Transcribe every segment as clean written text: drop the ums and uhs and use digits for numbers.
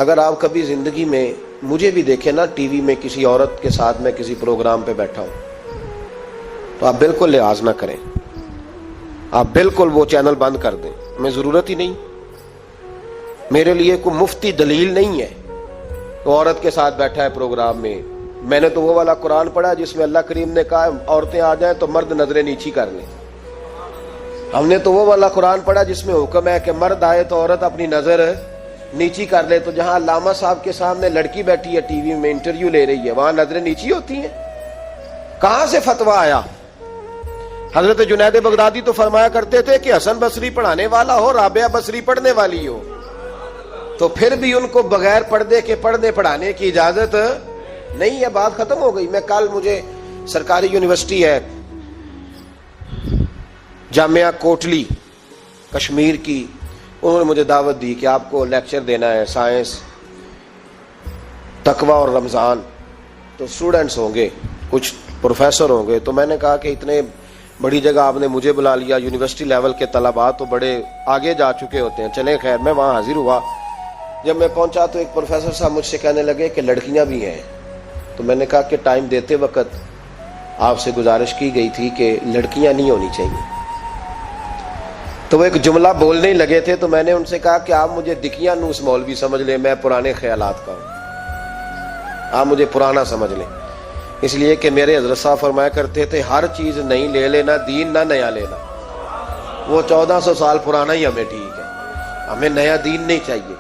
اگر آپ کبھی زندگی میں مجھے بھی دیکھیں نا ٹی وی میں کسی عورت کے ساتھ میں کسی پروگرام پہ بیٹھا ہوں تو آپ بالکل لحاظ نہ کریں, آپ بالکل وہ چینل بند کر دیں. ہمیں ضرورت ہی نہیں, میرے لیے کوئی مفتی دلیل نہیں ہے. وہ عورت کے ساتھ بیٹھا ہے پروگرام میں, میں نے تو وہ والا قرآن پڑھا جس میں اللہ کریم نے کہا عورتیں آ جائیں تو مرد نظریں نیچی کر لیں. ہم نے تو وہ والا قرآن پڑھا جس میں حکم ہے کہ مرد آئے تو عورت اپنی نظر نیچی کر لے. تو جہاں علامہ صاحب کے سامنے لڑکی بیٹھی ہے ٹی وی میں انٹرویو لے رہی ہے, وہاں نظریں نیچی ہوتی ہیں؟ کہاں سے فتویٰ آیا؟ حضرت جنید بغدادی تو فرمایا کرتے تھے کہ حسن بصری پڑھانے والا ہو, رابعہ بصری پڑھنے والی ہو, تو پھر بھی ان کو بغیر پردے کے پڑھنے پڑھانے کی اجازت نہیں ہے. بات ختم ہو گئی. میں کل مجھے سرکاری یونیورسٹی ہے جامعہ کوٹلی کشمیر کی, انہوں نے مجھے دعوت دی کہ آپ کو لیکچر دینا ہے سائنس, تقوی اور رمضان. تو اسٹوڈنٹس ہوں گے, کچھ پروفیسر ہوں گے. تو میں نے کہا کہ اتنے بڑی جگہ آپ نے مجھے بلا لیا, یونیورسٹی لیول کے طلباء تو بڑے آگے جا چکے ہوتے ہیں. چلیں خیر, میں وہاں حاضر ہوا. جب میں پہنچا تو ایک پروفیسر صاحب مجھ سے کہنے لگے کہ لڑکیاں بھی ہیں. تو میں نے کہا کہ ٹائم دیتے وقت آپ سے گزارش کی گئی تھی کہ لڑکیاں نہیں ہونی چاہیے. تو وہ ایک جملہ بولنے ہی لگے تھے, تو میں نے ان سے کہا کہ آپ مجھے دکھیاں نوس مولوی سمجھ لیں, میں پرانے خیالات کا ہوں, آپ مجھے پرانا سمجھ لیں. اس لیے کہ میرے حضرت صاحب فرمایا کرتے تھے ہر چیز نہیں لے لینا, دین نہ نیا لینا. وہ 1400 سال پرانا ہی ہمیں ٹھیک ہے, ہمیں نیا دین نہیں چاہیے.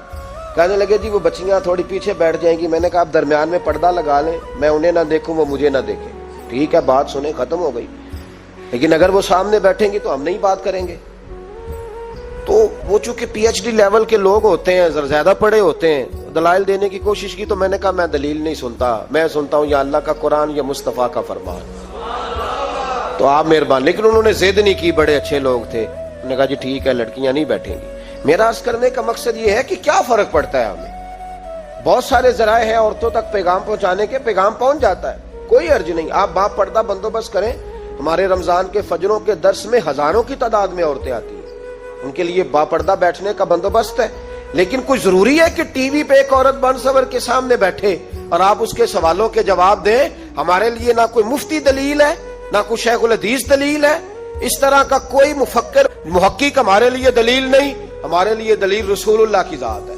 کہنے لگے جی وہ بچیاں تھوڑی پیچھے بیٹھ جائیں گی. میں نے کہا آپ درمیان میں پردہ لگا لیں, میں انہیں نہ دیکھوں وہ مجھے نہ دیکھیں. ٹھیک ہے, بات سنیں, ختم ہو گئی. لیکن اگر وہ سامنے بیٹھیں گی تو ہم نہیں بات کریں گے. تو وہ چونکہ پی ایچ ڈی لیول کے لوگ ہوتے ہیں, زیادہ پڑھے ہوتے ہیں, دلائل دینے کی کوشش کی. تو میں نے کہا میں دلیل نہیں سنتا, میں سنتا ہوں یا اللہ کا قرآن یا مصطفیٰ کا فرمان. تو آپ مہربان. لیکن انہوں نے ضد نہیں کی, بڑے اچھے لوگ تھے. انہوں نے کہا جی ٹھیک ہے لڑکیاں نہیں بیٹھیں گی. میرا عرض کرنے کا مقصد یہ ہے کہ کیا فرق پڑتا ہے ہمیں. بہت سارے ذرائع ہیں عورتوں تک پیغام پہنچانے کے, پیغام پہنچ جاتا ہے, کوئی حرج نہیں. آپ باپ پردہ بندوبست کریں. ہمارے رمضان کے فجروں کے درس میں ہزاروں کی تعداد میں عورتیں آتی ہیں, ان کے لیے باپردہ بیٹھنے کا بندوبست ہے. لیکن کچھ ضروری ہے کہ ٹی وی پہ ایک عورت بن سور کے سامنے بیٹھے اور آپ اس کے سوالوں کے جواب دیں؟ ہمارے لیے نہ کوئی مفتی دلیل ہے, نہ کوئی شیخ الحدیث دلیل ہے, اس طرح کا کوئی مفکر محقق ہمارے لیے دلیل نہیں. ہمارے لیے دلیل رسول اللہ کی ذات ہے.